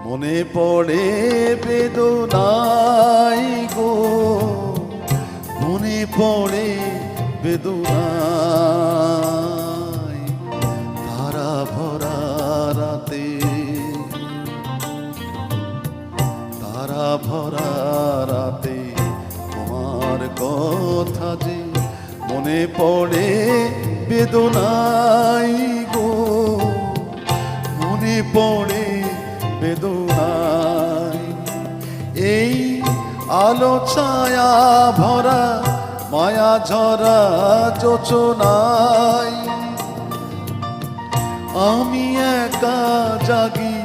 মনে পড়ে বেদনাই গো, মনে পড়ে বেদনাই। তারা ভরা রাতে, তারা ভরা রাতে তোমার কথা যে মনে পড়ে বেদনাই গো, মনে পড়ে বেদনাই। এই আলো ছায়া ভরা মায়া ঝরা যোচনাই আমি একা জাগি